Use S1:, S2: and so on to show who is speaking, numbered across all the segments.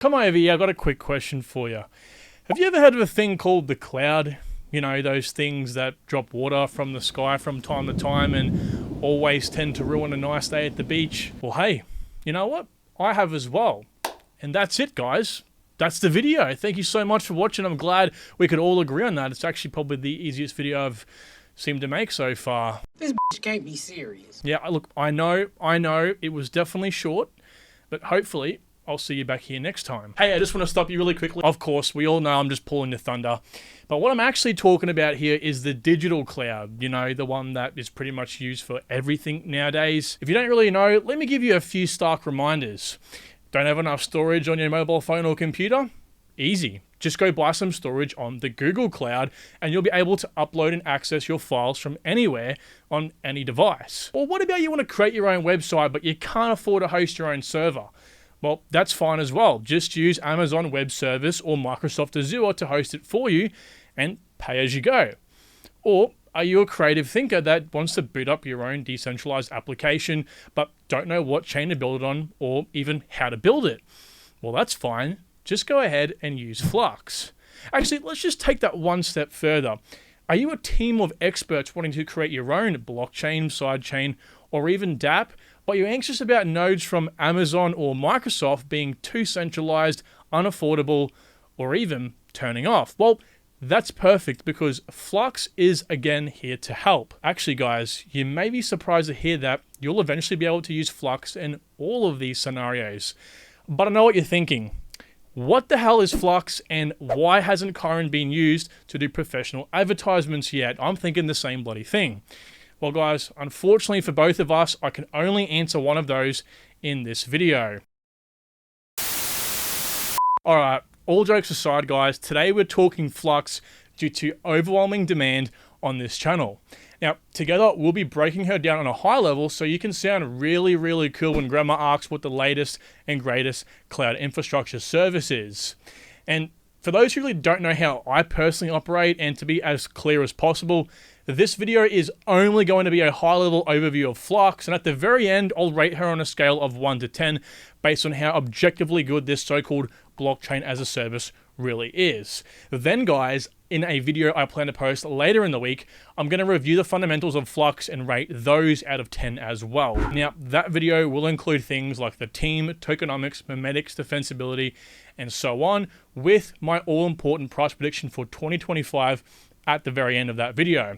S1: Come over here, I've got a quick question for you. Have you ever heard of a thing called the cloud? You know, those things that drop water from the sky from time to time and always tend to ruin a nice day at the beach. Well, hey, you know what? I have as well. And that's it, guys. That's the video. Thank you so much for watching. I'm glad we could all agree on that. It's actually probably the easiest video I've seemed to make so far.
S2: This bitch can't be serious.
S1: Yeah, look, I know, it was definitely short, but hopefully I'll see you back here next time. Hey, I just want to stop you really quickly. Of course, we all know I'm just pulling the thunder, but what I'm actually talking about here is the digital cloud, you know, the one that is pretty much used for everything nowadays. If you don't really know, let me give you a few stark reminders. Don't have enough storage on your mobile phone or computer? Easy. Just go buy some storage on the Google Cloud and you'll be able to upload and access your files from anywhere on any device. Or what about you want to create your own website but you can't afford to host your own server? Well, that's fine as well. Just use Amazon Web Service or Microsoft Azure to host it for you and pay as you go. Or are you a creative thinker that wants to boot up your own decentralized application but don't know what chain to build it on or even how to build it? Well, that's fine. Just go ahead and use Flux. Actually, let's just take that one step further. Are you a team of experts wanting to create your own blockchain, sidechain, or even dApp, but you're anxious about nodes from Amazon or Microsoft being too centralized, unaffordable, or even turning off? Well, that's perfect because Flux is again here to help. Actually, guys, you may be surprised to hear that you'll eventually be able to use Flux in all of these scenarios. But I know what you're thinking. What the hell is Flux and why hasn't Kyron been used to do professional advertisements yet? I'm thinking the same bloody thing. Well, guys, unfortunately for both of us, I can only answer one of those in this video. Alright, all jokes aside, guys, today we're talking Flux due to overwhelming demand on this channel. Now, together, we'll be breaking her down on a high level so you can sound really, really cool when Grandma asks what the latest and greatest cloud infrastructure service is. And for those who really don't know how I personally operate, and to be as clear as possible, this video is only going to be a high-level overview of Flux, and at the very end, I'll rate her on a scale of 1 to 10 based on how objectively good this so-called blockchain as a service really is. Then, guys, in a video I plan to post later in the week, I'm going to review the fundamentals of Flux and rate those out of 10 as well. Now, that video will include things like the team, tokenomics, memetics, defensibility, and so on, with my all-important price prediction for 2025 at the very end of that video.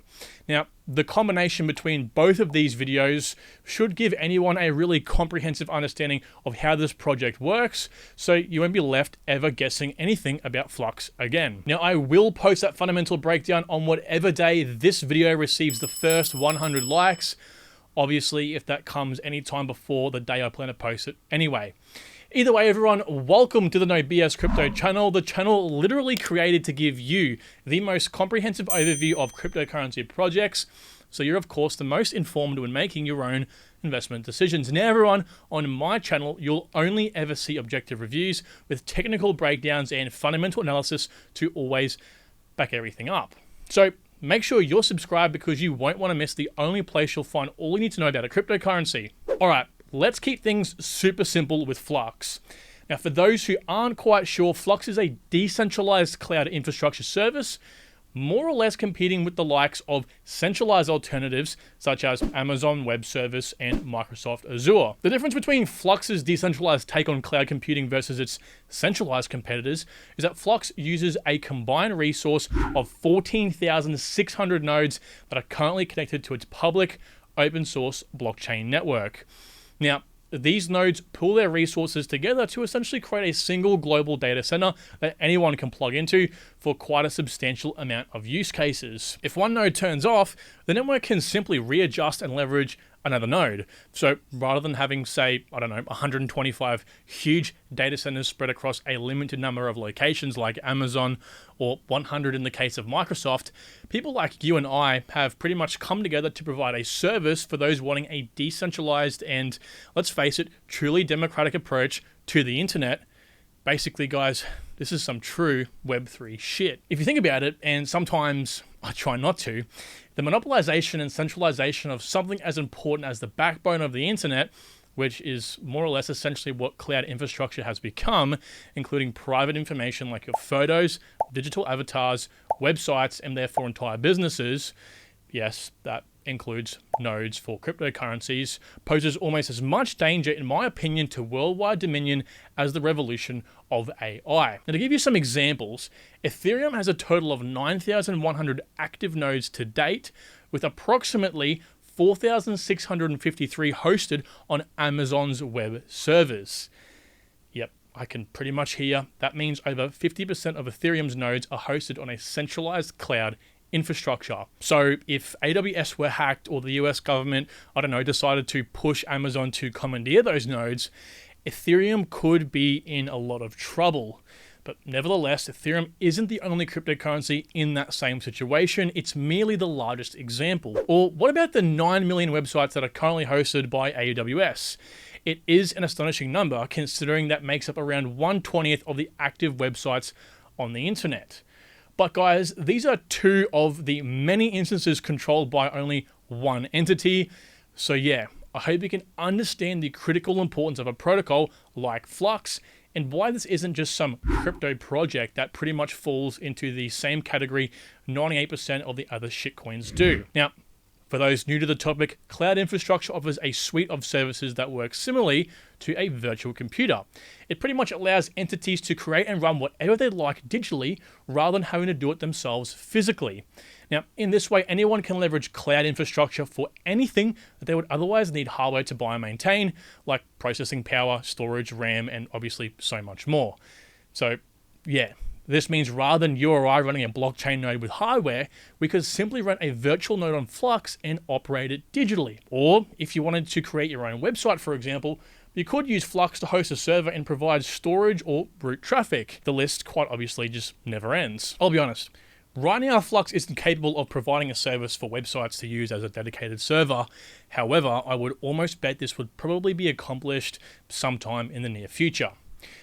S1: Now, the combination between both of these videos should give anyone a really comprehensive understanding of how this project works, so you won't be left ever guessing anything about Flux again. Now, I will post that fundamental breakdown on whatever day this video receives the first 100 likes. Obviously, if that comes anytime before the day I plan to post it anyway. Either way, everyone, welcome to the No BS Crypto channel, the channel literally created to give you the most comprehensive overview of cryptocurrency projects, so you're of course the most informed when making your own investment decisions. Now everyone, on my channel, you'll only ever see objective reviews with technical breakdowns and fundamental analysis to always back everything up. So make sure you're subscribed because you won't want to miss the only place you'll find all you need to know about a cryptocurrency. Alright, let's keep things super simple with Flux. Now, for those who aren't quite sure, Flux is a decentralized cloud infrastructure service, more or less competing with the likes of centralized alternatives such as Amazon Web Service and Microsoft Azure. The difference between Flux's decentralized take on cloud computing versus its centralized competitors is that Flux uses a combined resource of 14,600 nodes that are currently connected to its public open source blockchain network. Now, these nodes pool their resources together to essentially create a single global data center that anyone can plug into for quite a substantial amount of use cases. If one node turns off, the network can simply readjust and leverage another node. So rather than having, say, 125 huge data centers spread across a limited number of locations like Amazon or 100 in the case of Microsoft, people like you and I have pretty much come together to provide a service for those wanting a decentralized and, let's face it, truly democratic approach to the internet. Basically, guys, this is some true Web3 shit. If you think about it, and sometimes I try not to, the monopolization and centralization of something as important as the backbone of the internet which is more or less essentially what cloud infrastructure has become, including private information like your photos, digital avatars, websites, and therefore entire businesses. Yes, that includes nodes for cryptocurrencies, poses almost as much danger, in my opinion, to worldwide dominion as the revolution of AI. Now, to give you some examples, Ethereum has a total of 9,100 active nodes to date, with approximately 4,653 hosted on Amazon's web servers. Yep, I can pretty much hear that means over 50% of Ethereum's nodes are hosted on a centralized cloud infrastructure. So if AWS were hacked or the US government, decided to push Amazon to commandeer those nodes, Ethereum could be in a lot of trouble. But nevertheless, Ethereum isn't the only cryptocurrency in that same situation. It's merely the largest example. Or what about the 9 million websites that are currently hosted by AWS? It is an astonishing number, considering that makes up around 1/20th of the active websites on the internet. But guys, these are two of the many instances controlled by only one entity. So yeah, I hope you can understand the critical importance of a protocol like Flux and why this isn't just some crypto project that pretty much falls into the same category 98% of the other shitcoins do. Now, for those new to the topic, cloud infrastructure offers a suite of services that work similarly to a virtual computer. It pretty much allows entities to create and run whatever they like digitally rather than having to do it themselves physically. Now, in this way, anyone can leverage cloud infrastructure for anything that they would otherwise need hardware to buy and maintain, like processing power, storage, RAM, and obviously so much more. So, yeah. This means rather than you or I running a blockchain node with hardware, we could simply run a virtual node on Flux and operate it digitally. Or if you wanted to create your own website, for example, you could use Flux to host a server and provide storage or route traffic. The list quite obviously just never ends. I'll be honest. Right now, Flux isn't capable of providing a service for websites to use as a dedicated server. However, I would almost bet this would probably be accomplished sometime in the near future.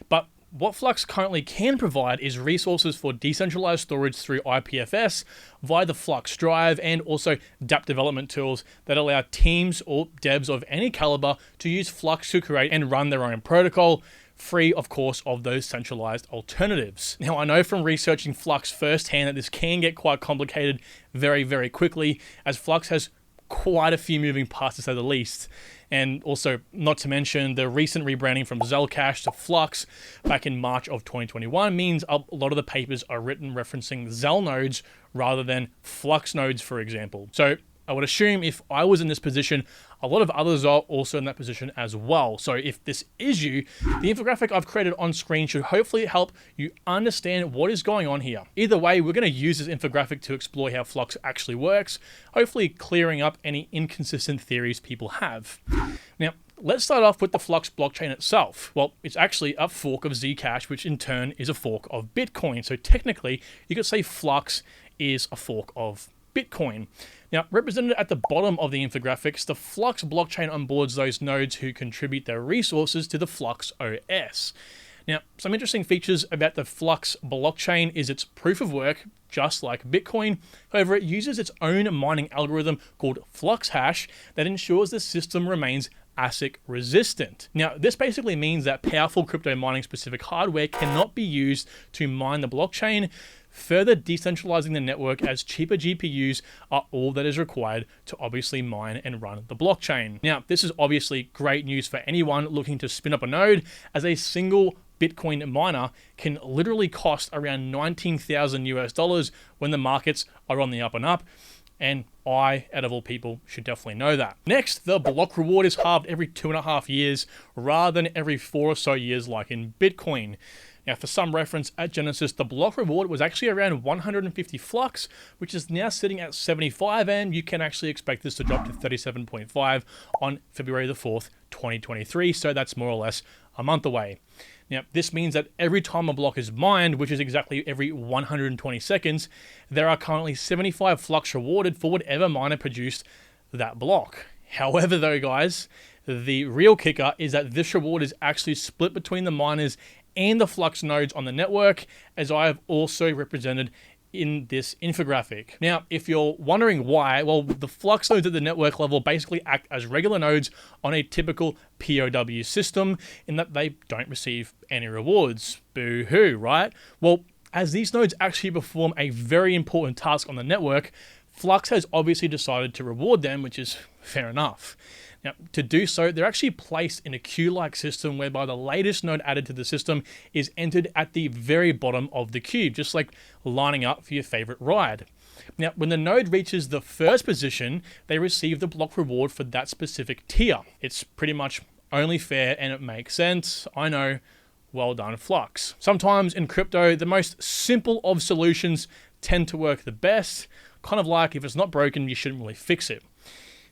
S1: But what Flux currently can provide is resources for decentralized storage through IPFS via the Flux drive, and also dApp development tools that allow teams or devs of any caliber to use Flux to create and run their own protocol, free, of course, of those centralized alternatives. Now, I know from researching Flux firsthand that this can get quite complicated very, very quickly, as Flux has quite a few moving parts to say the least. And also, not to mention, the recent rebranding from Zcash to Flux back in March of 2021 means a lot of the papers are written referencing Zel nodes rather than Flux nodes, for example. So I would assume if I was in this position, a lot of others are also in that position as well. So if this is you, the infographic I've created on screen should hopefully help you understand what is going on here. Either way, we're going to use this infographic to explore how Flux actually works, hopefully clearing up any inconsistent theories people have. Now, let's start off with the Flux blockchain itself. Well, it's actually a fork of Zcash, which in turn is a fork of Bitcoin. So technically, you could say Flux is a fork of Bitcoin. Now, represented at the bottom of the infographics, the Flux blockchain onboards those nodes who contribute their resources to the FluxOS. Now, some interesting features about the Flux blockchain is its proof of work, just like Bitcoin. However, it uses its own mining algorithm called FluxHash that ensures the system remains ASIC resistant. Now, this basically means that powerful crypto mining specific hardware cannot be used to mine the blockchain, further decentralizing the network, as cheaper GPUs are all that is required to obviously mine and run the blockchain. Now, this is obviously great news for anyone looking to spin up a node, as a single Bitcoin miner can literally cost around $19,000 when the markets are on the up and up. And I, out of all people, should definitely know that. Next, the block reward is halved every 2.5 years rather than every 4 or so years like in Bitcoin. Now, for some reference, at Genesis, the block reward was actually around 150 Flux, which is now sitting at 75, and you can actually expect this to drop to 37.5 on February the 4th, 2023, so that's more or less a month away. Now, this means that every time a block is mined, which is exactly every 120 seconds, there are currently 75 Flux rewarded for whatever miner produced that block. However, though, guys, the real kicker is that this reward is actually split between the miners and the Flux nodes on the network, as I have also represented in this infographic. Now, if you're wondering why, well, the Flux nodes at the network level basically act as regular nodes on a typical POW system in that they don't receive any rewards. Boo-hoo, right? Well, as these nodes actually perform a very important task on the network, Flux has obviously decided to reward them, which is fair enough. Now, to do so, they're actually placed in a queue-like system whereby the latest node added to the system is entered at the very bottom of the queue, just like lining up for your favorite ride. Now, when the node reaches the first position, they receive the block reward for that specific tier. It's pretty much only fair and it makes sense. I know. Well done, Flux. Sometimes in crypto, the most simple of solutions tend to work the best. Kind of like if it's not broken, you shouldn't really fix it.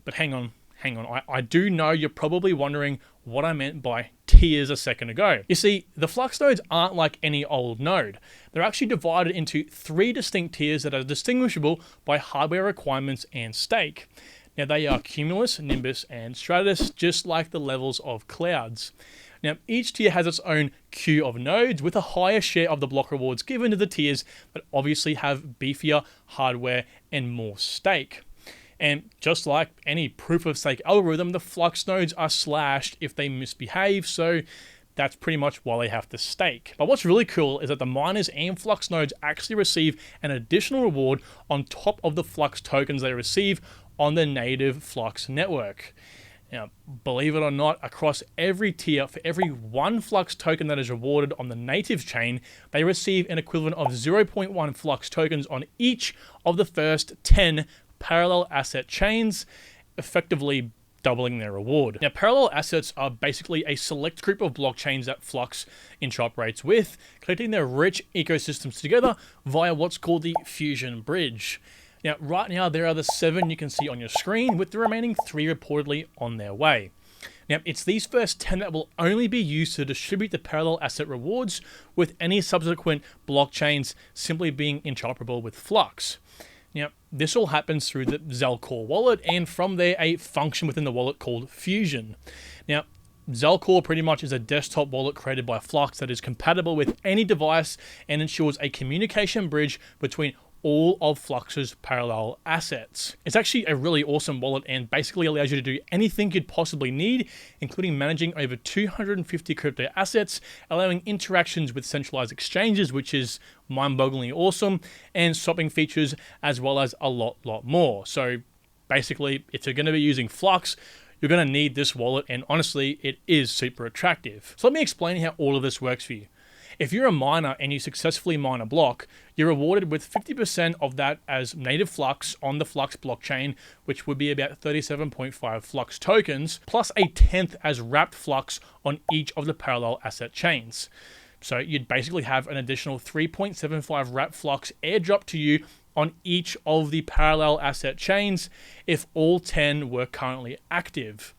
S1: But hang on. I do know you're probably wondering what I meant by tiers a second ago. You see, the Flux nodes aren't like any old node. They're actually divided into 3 distinct tiers that are distinguishable by hardware requirements and stake. Now they are Cumulus, Nimbus, and Stratus, just like the levels of clouds. Now, each tier has its own queue of nodes with a higher share of the block rewards given to the tiers that obviously have beefier hardware and more stake. And just like any proof-of-stake algorithm, the Flux nodes are slashed if they misbehave, so that's pretty much why they have to stake. But what's really cool is that the miners and Flux nodes actually receive an additional reward on top of the Flux tokens they receive on the native Flux network. Now, believe it or not, across every tier, for every 1 Flux token that is rewarded on the native chain, they receive an equivalent of 0.1 Flux tokens on each of the first 10 parallel asset chains, effectively doubling their reward. Now, parallel assets are basically a select group of blockchains that Flux interoperates with, connecting their rich ecosystems together via what's called the Fusion Bridge. Now, right now, there are the 7 you can see on your screen, with the remaining 3 reportedly on their way. Now, it's these first 10 that will only be used to distribute the parallel asset rewards, with any subsequent blockchains simply being interoperable with Flux. Now, this all happens through the Zelcore wallet, and from there, a function within the wallet called Fusion. Now, Zelcore pretty much is a desktop wallet created by Flux that is compatible with any device and ensures a communication bridge between all of Flux's parallel assets. It's actually a really awesome wallet and basically allows you to do anything you'd possibly need, including managing over 250 crypto assets, allowing interactions with centralized exchanges, which is mind-bogglingly awesome, and swapping features, as well as a lot more. So basically, if you're going to be using Flux, you're going to need this wallet, and honestly, it is super attractive. So let me explain how all of this works for you. If you're a miner and you successfully mine a block, you're rewarded with 50% of that as native Flux on the Flux blockchain, which would be about 37.5 Flux tokens, plus a 10th as wrapped Flux on each of the parallel asset chains. So you'd basically have an additional 3.75 wrapped Flux airdrop to you on each of the parallel asset chains if all 10 were currently active.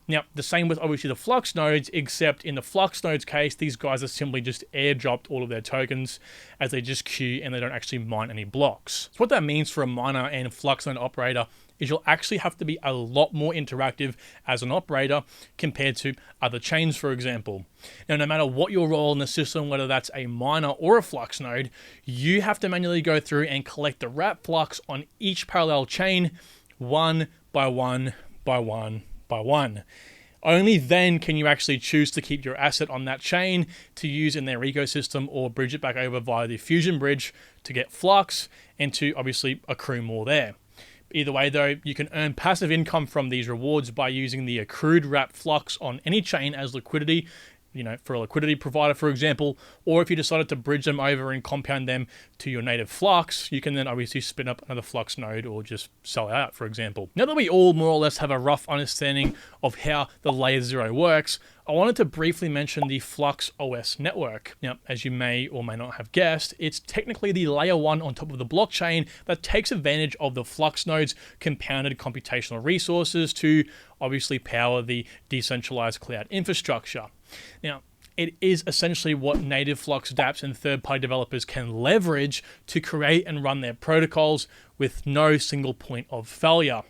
S1: Now, the same with obviously the Flux nodes, except in the Flux nodes case, these guys are simply just airdropped all of their tokens as they just queue and they don't actually mine any blocks. So what that means for a miner and Flux node operator is you'll actually have to be a lot more interactive as an operator compared to other chains, for example. Now, no matter what your role in the system, whether that's a miner or a Flux node, you have to manually go through and collect the wrapped Flux on each parallel chain, one by one by one by one. Only then can you actually choose to keep your asset on that chain to use in their ecosystem or bridge it back over via the Fusion Bridge to get Flux and to obviously accrue more there. Either way though, you can earn passive income from these rewards by using the accrued wrapped Flux on any chain as liquidity, for a liquidity provider, for example, or if you decided to bridge them over and compound them to your native Flux, you can then obviously spin up another Flux node or just sell out, for example. Now that we all more or less have a rough understanding of how the Layer 0 works, I wanted to briefly mention the FluxOS network. Now, as you may or may not have guessed, it's technically the layer 1 on top of the blockchain that takes advantage of the Flux nodes' compounded computational resources to obviously power the decentralized cloud infrastructure. Now, it is essentially what native Flux dApps and third-party developers can leverage to create and run their protocols with no single point of failure.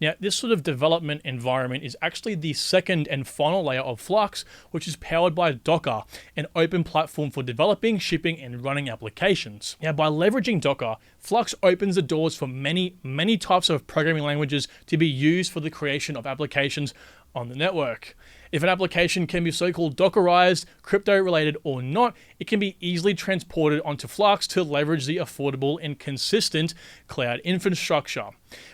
S1: Now, this sort of development environment is actually the second and final layer of Flux, which is powered by Docker, an open platform for developing, shipping, and running applications. Now, by leveraging Docker, Flux opens the doors for many types of programming languages to be used for the creation of applications on the network. If an application can be so-called Dockerized, crypto-related or not, it can be easily transported onto Flux to leverage the affordable and consistent cloud infrastructure.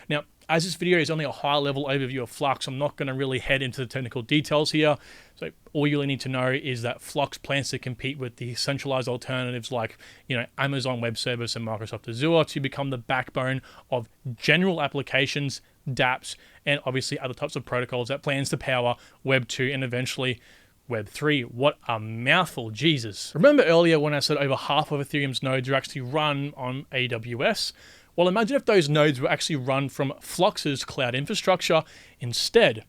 S1: Now, as this video is only a high-level overview of Flux, I'm not going to really head into the technical details here. So all you really need to know is that Flux plans to compete with the centralized alternatives like, Amazon Web Service and Microsoft Azure to become the backbone of general applications, dApps, and obviously other types of protocols that plans to power Web 2 and eventually Web 3. What a mouthful, Jesus. Remember earlier when I said over half of Ethereum's nodes are actually run on AWS? Well, imagine if those nodes were actually run from Flux's cloud infrastructure instead.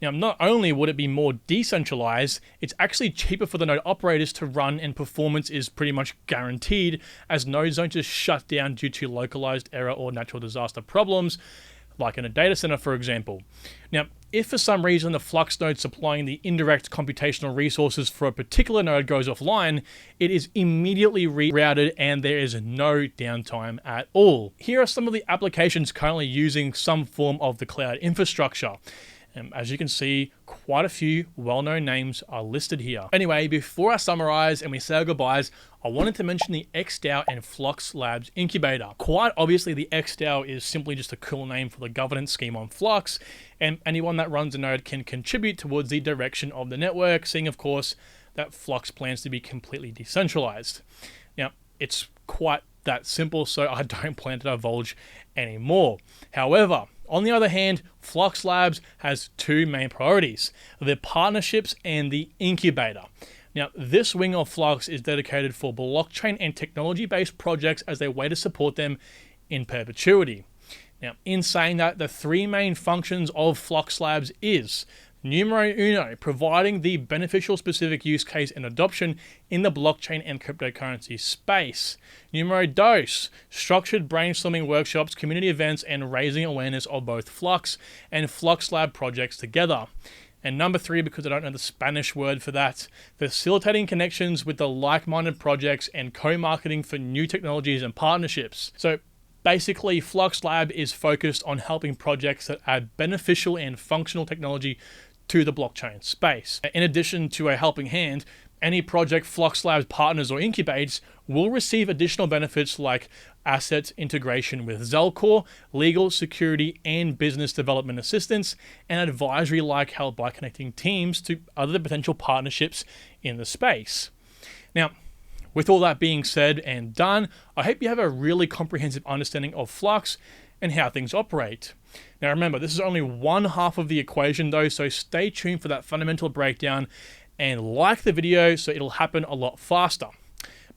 S1: Now, not only would it be more decentralized, it's actually cheaper for the node operators to run, and performance is pretty much guaranteed, as nodes don't just shut down due to localized error or natural disaster problems, like in a data center, for example. Now, if for some reason the Flux node supplying the indirect computational resources for a particular node goes offline, it is immediately rerouted and there is no downtime at all. Here are some of the applications currently using some form of the cloud infrastructure. As you can see, quite a few well-known names are listed here. Anyway, before I summarize and we say our goodbyes, I wanted to mention the xDAO and FluxLabs incubator. Quite obviously, the xDAO is simply just a cool name for the governance scheme on Flux, and anyone that runs a node can contribute towards the direction of the network, seeing of course that Flux plans to be completely decentralized. Now, it's quite that simple, so I don't plan to divulge anymore. However, on the other hand, FluxLabs has two main priorities: the partnerships and the incubator. Now, this wing of Flux is dedicated for blockchain and technology-based projects as a way to support them in perpetuity. Now, in saying that, the three main functions of FluxLabs is numero uno, providing the beneficial specific use case and adoption in the blockchain and cryptocurrency space. Numero dos, structured brainstorming workshops, community events, and raising awareness of both Flux and FluxLab projects together. And number three, because I don't know the Spanish word for that, facilitating connections with the like-minded projects and co-marketing for new technologies and partnerships. So basically, FluxLab is focused on helping projects that add beneficial and functional technology to the blockchain space. In addition to a helping hand, any project FluxLabs partners or incubates will receive additional benefits like asset integration with Zelcore, legal, security, and business development assistance, and advisory like help by connecting teams to other potential partnerships in the space. Now, with all that being said and done, I hope you have a really comprehensive understanding of Flux and how things operate. Now remember, this is only one half of the equation though, so stay tuned for that fundamental breakdown and like the video so it'll happen a lot faster.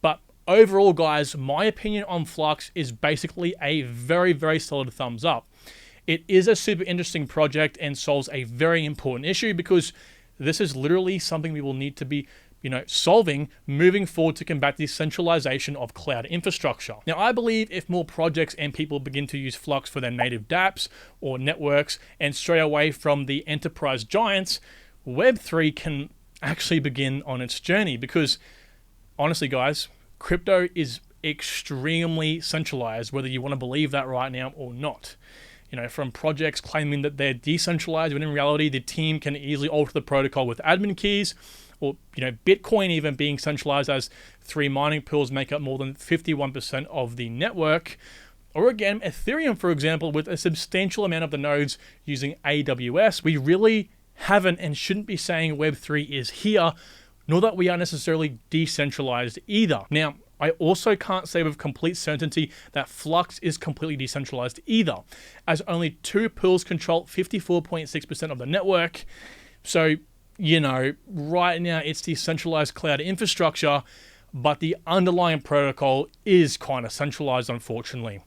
S1: But overall guys, my opinion on Flux is basically a very solid thumbs up. It is a super interesting project and solves a very important issue, because this is literally something we will need to be solving moving forward to combat the centralization of cloud infrastructure. Now, I believe if more projects and people begin to use Flux for their native dApps or networks and stray away from the enterprise giants, Web3 can actually begin on its journey, because honestly, guys, crypto is extremely centralized, whether you want to believe that right now or not. From projects claiming that they're decentralized, when in reality, the team can easily alter the protocol with admin keys, or Bitcoin even being centralized, as 3 mining pools make up more than 51% of the network. Or again, Ethereum, for example, with a substantial amount of the nodes using AWS. We really haven't and shouldn't be saying Web3 is here, nor that we are necessarily decentralized either. Now, I also can't say with complete certainty that Flux is completely decentralized either, as only 2 pools control 54.6% of the network. So, right now it's decentralized cloud infrastructure, but the underlying protocol is kind of centralized, unfortunately.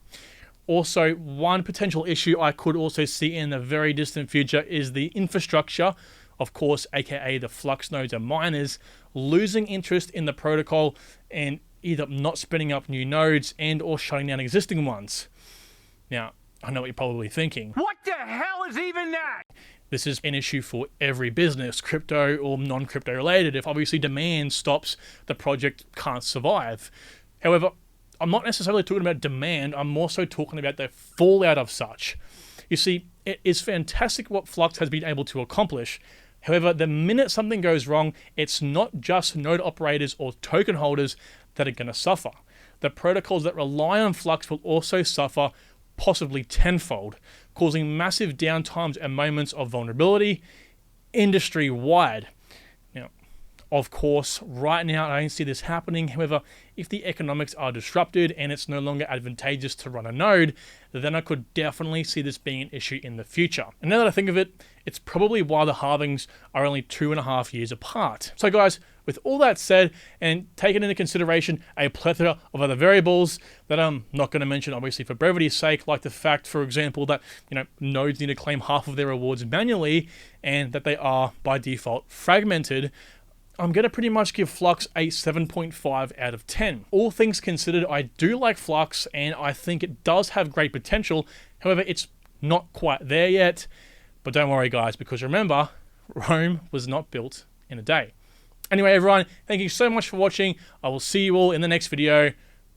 S1: Also, one potential issue I could also see in the very distant future is the infrastructure, of course, aka the Flux nodes and miners, losing interest in the protocol and either not spinning up new nodes and or shutting down existing ones. Now, I know what you're probably thinking.
S3: What the hell is even that?
S1: This is an issue for every business, crypto or non-crypto related. If obviously demand stops, the project can't survive. However, I'm not necessarily talking about demand, I'm more so talking about the fallout of such. You see, it is fantastic what Flux has been able to accomplish. However, the minute something goes wrong, it's not just node operators or token holders that are going to suffer. The protocols that rely on Flux will also suffer, possibly tenfold, causing massive downtimes and moments of vulnerability industry-wide. Now, of course, right now I don't see this happening. However, if the economics are disrupted and it's no longer advantageous to run a node, then I could definitely see this being an issue in the future. And now that I think of it, it's probably why the halvings are only 2.5 years apart. So guys, with all that said, and taking into consideration a plethora of other variables that I'm not going to mention obviously for brevity's sake, like the fact, for example, that nodes need to claim half of their rewards manually and that they are by default fragmented, I'm going to pretty much give Flux a 7.5 out of 10. All things considered, I do like Flux and I think it does have great potential. However, it's not quite there yet. But don't worry guys, because remember, Rome was not built in a day. Anyway, everyone, thank you so much for watching. I will see you all in the next video.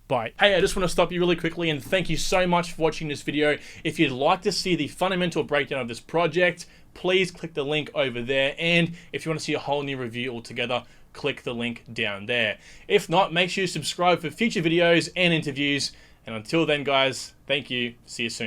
S1: Bye. Hey, I just want to stop you really quickly and thank you so much for watching this video. If you'd like to see the fundamental breakdown of this project, please click the link over there. And if you want to see a whole new review altogether, click the link down there. If not, make sure you subscribe for future videos and interviews. And until then, guys, thank you. See you soon.